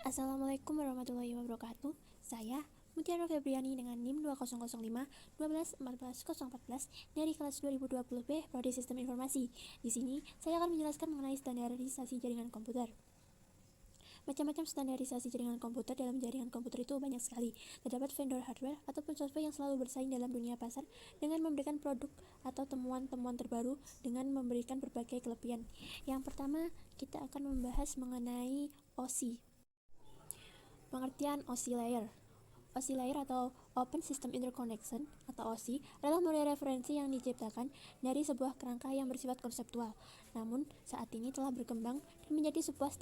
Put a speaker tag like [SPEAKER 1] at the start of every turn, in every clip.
[SPEAKER 1] Assalamualaikum warahmatullahi wabarakatuh. Saya Mutiara Febriani dengan NIM 2005 12 14 014 dari kelas 2020B Prodi Sistem Informasi. Di sini saya akan menjelaskan mengenai standarisasi jaringan komputer. Macam-macam standarisasi jaringan komputer dalam jaringan komputer itu banyak sekali. Terdapat vendor hardware ataupun software yang selalu bersaing dalam dunia pasar dengan memberikan produk atau temuan-temuan terbaru dengan memberikan berbagai kelebihan. Yang pertama, kita akan membahas mengenai OSI. Pengertian OSI layer. OSI layer atau Open System Interconnection atau OSI adalah model referensi yang diciptakan dari sebuah kerangka yang bersifat konseptual. Namun, saat ini telah berkembang dan menjadi sebuah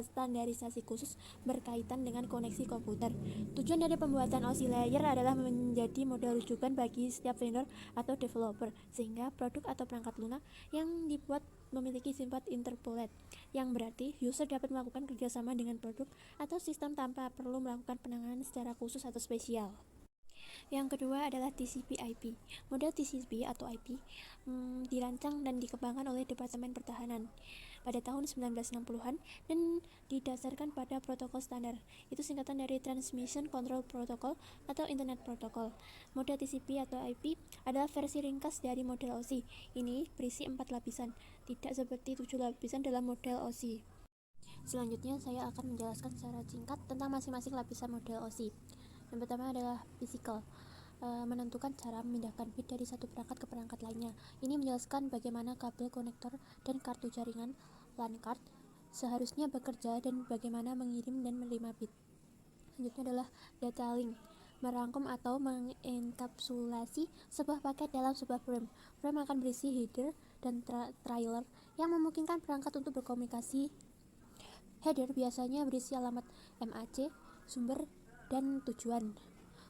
[SPEAKER 1] standarisasi khusus berkaitan dengan koneksi komputer. Tujuan dari pembuatan OSI layer adalah menjadi model rujukan bagi setiap vendor atau developer, sehingga produk atau perangkat lunak yang dibuat memiliki sifat interpolate, yang berarti user dapat melakukan kerjasama dengan produk atau sistem tanpa perlu melakukan penanganan secara khusus atau spesial. Yang kedua adalah TCP/IP. Model TCP atau IP dirancang dan dikembangkan oleh Departemen Pertahanan pada tahun 1960-an dan didasarkan pada protokol standar. Itu singkatan dari Transmission Control Protocol atau Internet Protocol. Model TCP atau IP adalah versi ringkas dari model OSI. Ini berisi 4 lapisan, tidak seperti 7 lapisan dalam model OSI. Selanjutnya saya akan menjelaskan secara singkat tentang masing-masing lapisan model OSI. Yang pertama adalah physical, menentukan cara memindahkan bit dari satu perangkat ke perangkat lainnya. Ini menjelaskan bagaimana kabel konektor dan kartu jaringan LAN card seharusnya bekerja dan bagaimana mengirim dan menerima bit. Selanjutnya adalah data link, merangkum atau mengenkapsulasi sebuah paket dalam sebuah frame. Frame akan berisi header dan trailer yang memungkinkan perangkat untuk berkomunikasi. Header biasanya berisi alamat MAC, sumber, dan tujuan.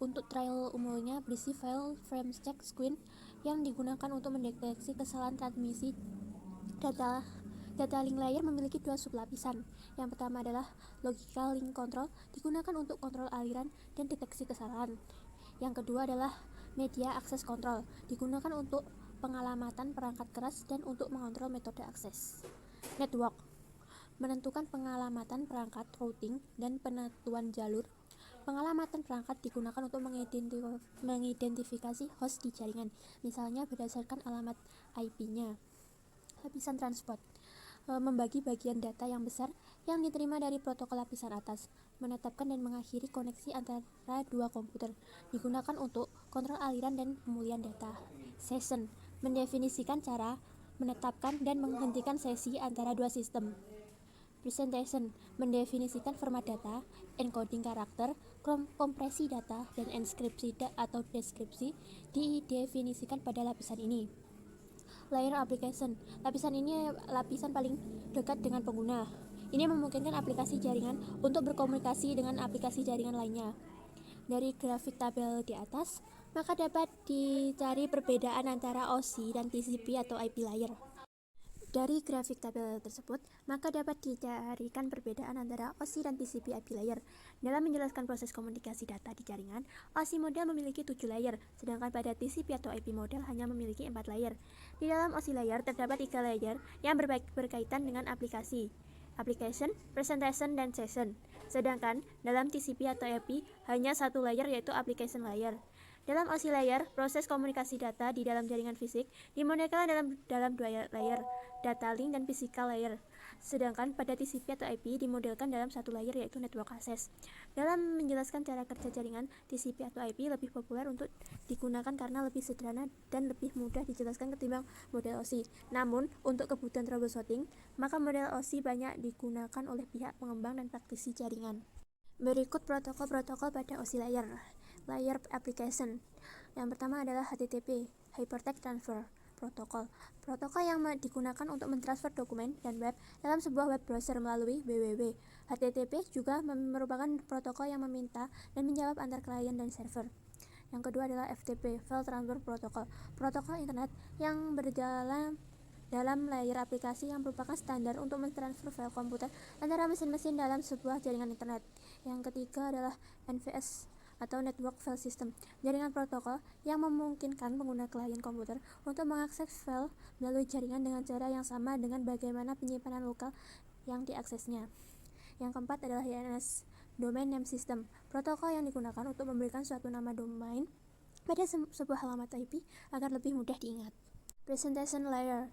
[SPEAKER 1] Untuk trailer umumnya berisi file frame check screen yang digunakan untuk mendeteksi kesalahan transmisi data. Data link layer memiliki dua sublapisan. Yang pertama adalah logical link control, digunakan untuk kontrol aliran dan deteksi kesalahan. Yang kedua adalah media access control, digunakan untuk pengalamatan perangkat keras dan untuk mengontrol metode akses. Network, menentukan pengalamatan perangkat, routing, dan penentuan jalur. Pengalamatan perangkat digunakan untuk mengidentifikasi host di jaringan, misalnya berdasarkan alamat IP-nya. Lapisan transport, membagi bagian data yang besar yang diterima dari protokol lapisan atas, menetapkan dan mengakhiri koneksi antara dua komputer, digunakan untuk kontrol aliran dan pemulihan data. Session, mendefinisikan cara menetapkan dan menghentikan sesi antara dua sistem. Presentation, mendefinisikan format data, encoding karakter, kompresi data, dan enskripsi atau deskripsi didefinisikan pada lapisan ini. Layer application, lapisan ini lapisan paling dekat dengan pengguna. Ini memungkinkan aplikasi jaringan untuk berkomunikasi dengan aplikasi jaringan lainnya. Dari grafik tabel di atas, maka dapat dicari perbedaan antara OSI dan TCP atau IP layer. Dari grafik tabel tersebut, maka dapat dicarikan perbedaan antara OSI dan TCP IP layer. Dalam menjelaskan proses komunikasi data di jaringan, OSI model memiliki 7 layer, sedangkan pada TCP atau IP model hanya memiliki 4 layer. Di dalam OSI layer terdapat 3 layer yang berkaitan dengan aplikasi, application, presentation, dan session. Sedangkan dalam TCP atau IP hanya 1 layer, yaitu application layer. Dalam OSI layer, proses komunikasi data di dalam jaringan fisik dimodelkan dalam 2 layer, data link dan physical layer. Sedangkan pada TCP atau IP dimodelkan dalam 1 layer, yaitu network access. Dalam menjelaskan cara kerja jaringan, TCP atau IP lebih populer untuk digunakan karena lebih sederhana dan lebih mudah dijelaskan ketimbang model OSI. Namun, untuk kebutuhan troubleshooting, maka model OSI banyak digunakan oleh pihak pengembang dan praktisi jaringan. Berikut protokol-protokol pada OSI layer. Layer application. Yang pertama adalah HTTP, Hypertext Transfer Protocol. Protokol yang digunakan untuk mentransfer dokumen dan web dalam sebuah web browser melalui www. HTTP juga merupakan protokol yang meminta dan menjawab antar klien dan server. Yang kedua adalah FTP, File Transfer Protocol, protokol internet yang berjalan dalam layer aplikasi yang merupakan standar untuk mentransfer file komputer antara mesin-mesin dalam sebuah jaringan internet. Yang ketiga adalah NFS atau Network File System, jaringan protokol yang memungkinkan pengguna klien komputer untuk mengakses file melalui jaringan dengan cara yang sama dengan bagaimana penyimpanan lokal yang diaksesnya. Yang keempat adalah DNS, Domain Name System, protokol yang digunakan untuk memberikan suatu nama domain pada sebuah alamat IP agar lebih mudah diingat. Presentation Layer,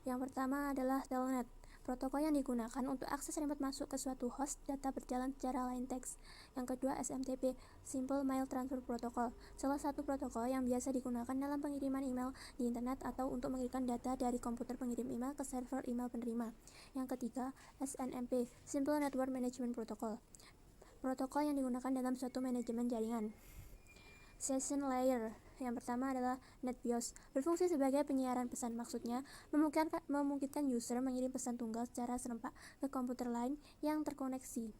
[SPEAKER 1] yang pertama adalah Telnet, protokol yang digunakan untuk akses remote masuk ke suatu host data berjalan secara line text. Yang kedua SMTP, Simple Mail Transfer Protocol, salah satu protokol yang biasa digunakan dalam pengiriman email di internet atau untuk mengirimkan data dari komputer pengirim email ke server email penerima. Yang ketiga SNMP, Simple Network Management Protocol, protokol yang digunakan dalam suatu manajemen jaringan. Session Layer, yang pertama adalah NetBIOS, berfungsi sebagai penyiaran pesan, maksudnya memungkinkan user mengirim pesan tunggal secara serempak ke komputer lain yang terkoneksi.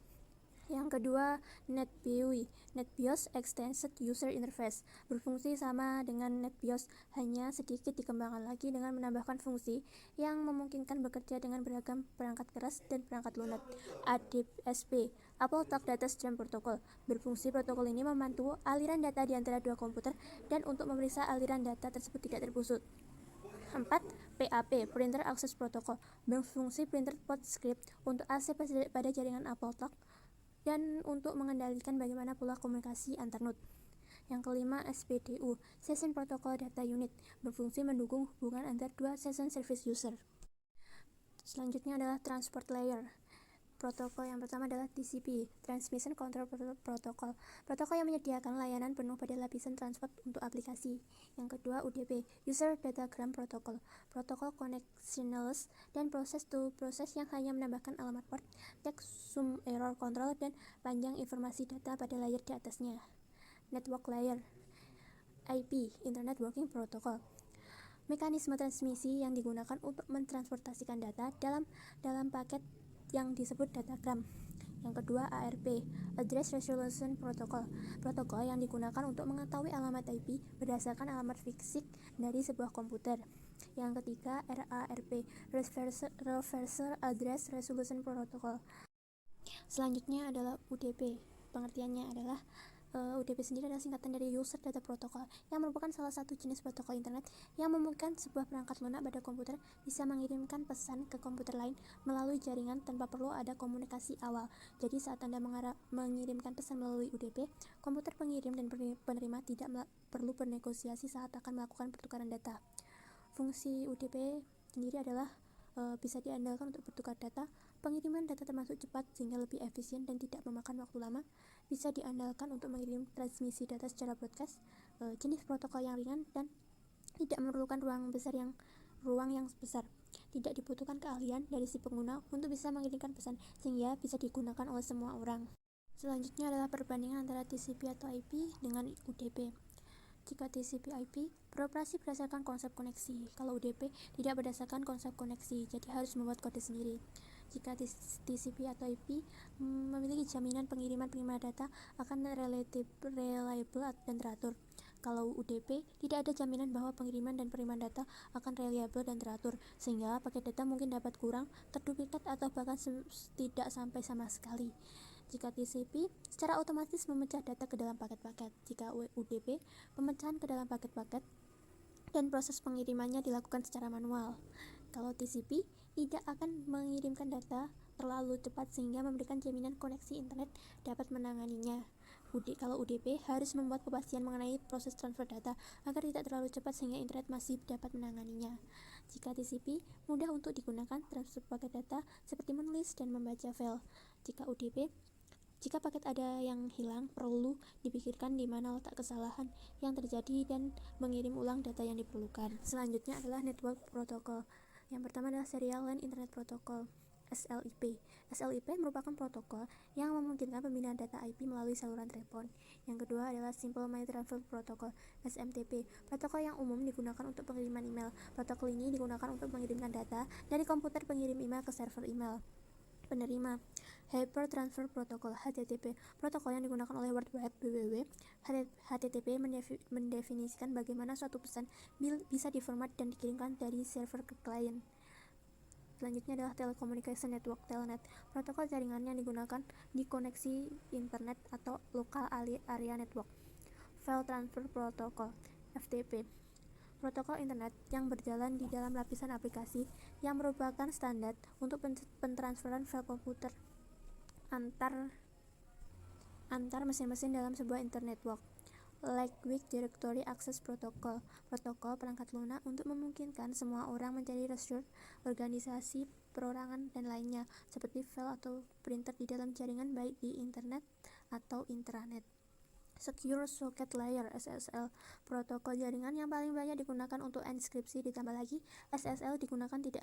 [SPEAKER 1] Yang kedua, NetBEUI, NetBIOS Extended User Interface, berfungsi sama dengan NetBIOS, hanya sedikit dikembangkan lagi dengan menambahkan fungsi yang memungkinkan bekerja dengan beragam perangkat keras dan perangkat lunak. ADSP, AppleTalk Data Stream Protocol, berfungsi protokol ini membantu aliran data di antara dua komputer dan untuk memeriksa aliran data tersebut tidak terputus. 4. PAP, Printer Access Protocol, berfungsi printer PostScript untuk akses pada jaringan AppleTalk dan untuk mengendalikan bagaimana pula komunikasi antar node. Yang kelima, SPDU, Session Protocol Data Unit, berfungsi mendukung hubungan antar dua session service user. Selanjutnya adalah Transport Layer. Protokol yang pertama adalah TCP, Transmission Control Protocol, protokol yang menyediakan layanan penuh pada lapisan transport untuk aplikasi. Yang kedua, UDP, User Datagram Protocol, protokol connectionless dan process-to-process yang hanya menambahkan alamat port, text, sum, error control, dan panjang informasi data pada layer di atasnya. Network Layer, IP, Internet Working Protocol, mekanisme transmisi yang digunakan untuk mentransportasikan data dalam paket yang disebut datagram. Yang kedua, ARP, Address Resolution Protocol, protokol yang digunakan untuk mengetahui alamat IP berdasarkan alamat fisik dari sebuah komputer. Yang ketiga, RARP, Reverse Address Resolution Protocol. Selanjutnya adalah UDP. Pengertiannya adalah UDP sendiri adalah singkatan dari User Data Protocol, yang merupakan salah satu jenis protokol internet yang memungkinkan sebuah perangkat lunak pada komputer bisa mengirimkan pesan ke komputer lain melalui jaringan tanpa perlu ada komunikasi awal. Jadi saat Anda mengirimkan pesan melalui UDP, komputer pengirim dan penerima tidak perlu bernegosiasi saat akan melakukan pertukaran data. Fungsi UDP sendiri adalah bisa diandalkan untuk bertukar data, pengiriman data termasuk cepat sehingga lebih efisien dan tidak memakan waktu lama, bisa diandalkan untuk mengirim transmisi data secara broadcast, jenis protokol yang ringan dan tidak memerlukan ruang yang besar. Tidak dibutuhkan keahlian dari si pengguna untuk bisa mengirimkan pesan sehingga bisa digunakan oleh semua orang. Selanjutnya adalah perbandingan antara TCP atau IP dengan UDP. Jika TCP/IP beroperasi berdasarkan konsep koneksi, kalau UDP tidak berdasarkan konsep koneksi, jadi harus membuat kode sendiri. Jika TCP atau IP memiliki jaminan pengiriman data akan reliable dan teratur. Kalau UDP tidak ada jaminan bahwa pengiriman dan penerimaan data akan reliable dan teratur, sehingga paket data mungkin dapat kurang, terduplikat atau bahkan tidak sampai sama sekali. Jika TCP, secara otomatis memecah data ke dalam paket-paket. Jika UDP, pemecahan ke dalam paket-paket dan proses pengirimannya dilakukan secara manual. Kalau TCP, tidak akan mengirimkan data terlalu cepat sehingga memberikan jaminan koneksi internet dapat menanganinya. Kalau UDP harus membuat kepastian mengenai proses transfer data agar tidak terlalu cepat sehingga internet masih dapat menanganinya. Jika TCP, mudah untuk digunakan transfer paket data seperti menulis dan membaca file. Jika UDP, jika paket ada yang hilang, perlu dipikirkan di mana letak kesalahan yang terjadi dan mengirim ulang data yang diperlukan. Selanjutnya adalah Network Protocol. Yang pertama adalah Serial Line Internet Protocol, SLIP. SLIP merupakan protokol yang memungkinkan pemindahan data IP melalui saluran telepon. Yang kedua adalah Simple Mail Transfer Protocol, SMTP, protokol yang umum digunakan untuk pengiriman email. Protokol ini digunakan untuk mengirimkan data dari komputer pengirim email ke server email penerima. Hyper Transfer Protocol, HTTP, protokol yang digunakan oleh World Wide Web. HTTP mendefinisikan bagaimana suatu pesan bisa diformat dan dikirimkan dari server ke klien. Selanjutnya adalah Telecommunication Network, Telnet, protokol jaringan yang digunakan di koneksi internet atau Local Area Network. File Transfer Protocol, FTP, protokol internet yang berjalan di dalam lapisan aplikasi yang merupakan standar untuk pentransferan file komputer antar mesin-mesin dalam sebuah internet network. Lightweight Directory Access Protocol, protokol perangkat lunak untuk memungkinkan semua orang mencari resource, organisasi, perorangan, dan lainnya, seperti file atau printer di dalam jaringan baik di internet atau intranet. Secure Socket Layer (SSL), protokol jaringan yang paling banyak digunakan untuk enskripsi. Ditambah lagi, SSL digunakan tidak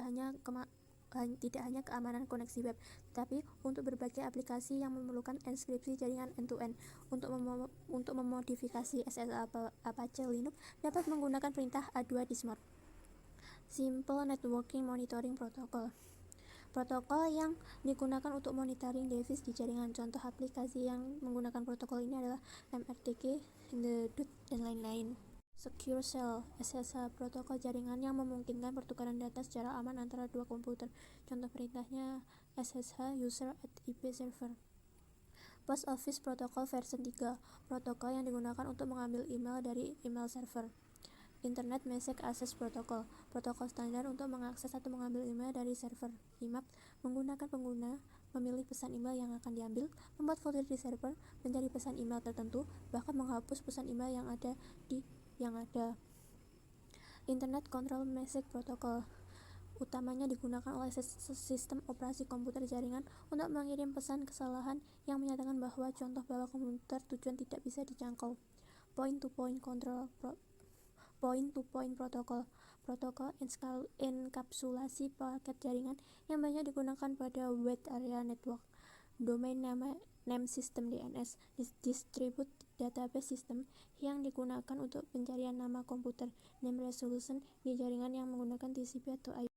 [SPEAKER 1] hanya keamanan koneksi web, tetapi untuk berbagai aplikasi yang memerlukan enskripsi jaringan end-to-end. Untuk memodifikasi SSL Apache Linux dapat menggunakan perintah A2-dismod. Simple Networking Monitoring Protocol, protokol yang digunakan untuk monitoring device di jaringan. Contoh aplikasi yang menggunakan protokol ini adalah MRTG, The dan lain-lain. Secure Shell (SSH), protokol jaringan yang memungkinkan pertukaran data secara aman antara dua komputer. Contoh perintahnya SSH user at IP server. Post Office Protocol version 3, protokol yang digunakan untuk mengambil email dari email server. Internet Message Access Protocol, protokol standar untuk mengakses atau mengambil email dari server. IMAP menggunakan pengguna memilih pesan email yang akan diambil, membuat folder di server, mencari pesan email tertentu, bahkan menghapus pesan email yang ada. Internet Control Message Protocol utamanya digunakan oleh sistem operasi komputer jaringan untuk mengirim pesan kesalahan yang menyatakan bahwa komputer tujuan tidak bisa dijangkau. Point-to-point Protocol, protokol enkapsulasi paket jaringan yang banyak digunakan pada Wide Area Network. Domain Name System (DNS), Distributed Database System yang digunakan untuk pencarian nama komputer. Name Resolution di jaringan yang menggunakan TCP atau IP.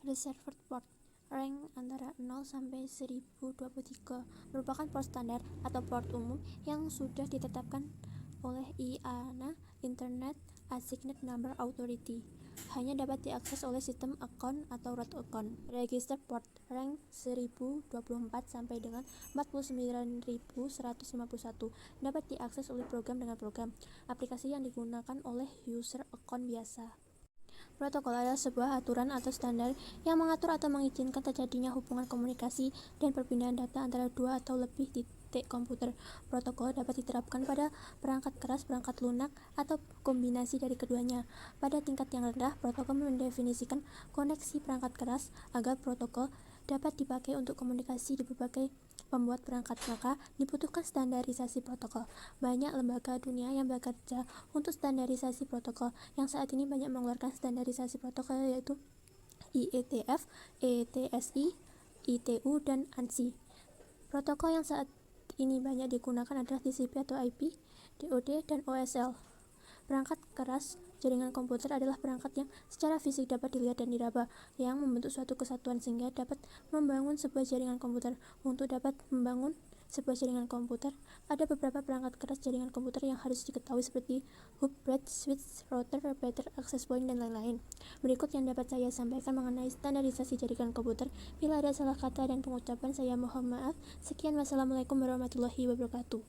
[SPEAKER 1] Reserved Port rank antara 0 sampai 1023 merupakan port standar atau port umum yang sudah ditetapkan oleh IANA (Internet Assigned Number Authority). Hanya dapat diakses oleh sistem account atau root account. Register Port rank 1024 sampai dengan 49151 dapat diakses oleh program dengan program aplikasi yang digunakan oleh user account biasa. Protokol adalah sebuah aturan atau standar yang mengatur atau mengizinkan terjadinya hubungan komunikasi dan perpindahan data antara dua atau lebih titik komputer. Protokol dapat diterapkan pada perangkat keras, perangkat lunak, atau kombinasi dari keduanya. Pada tingkat yang rendah, protokol mendefinisikan koneksi perangkat keras agar protokol dapat dipakai untuk komunikasi di berbagai pembuat perangkat, maka dibutuhkan standarisasi protokol. Banyak lembaga dunia yang bekerja untuk standarisasi protokol, yang saat ini banyak mengeluarkan standarisasi protokol, yaitu IETF, ETSI, ITU, dan ANSI. Protokol yang saat ini banyak digunakan adalah TCP atau IP, DoD, dan OSL. Perangkat keras jaringan komputer adalah perangkat yang secara fisik dapat dilihat dan diraba, yang membentuk suatu kesatuan sehingga dapat membangun sebuah jaringan komputer. Untuk dapat membangun sebuah jaringan komputer, ada beberapa perangkat keras jaringan komputer yang harus diketahui seperti hub, bridge, switch, router, repeater, access point, dan lain-lain. Berikut yang dapat saya sampaikan mengenai standarisasi jaringan komputer. Bila ada salah kata dan pengucapan, saya mohon maaf. Sekian, wassalamualaikum warahmatullahi wabarakatuh.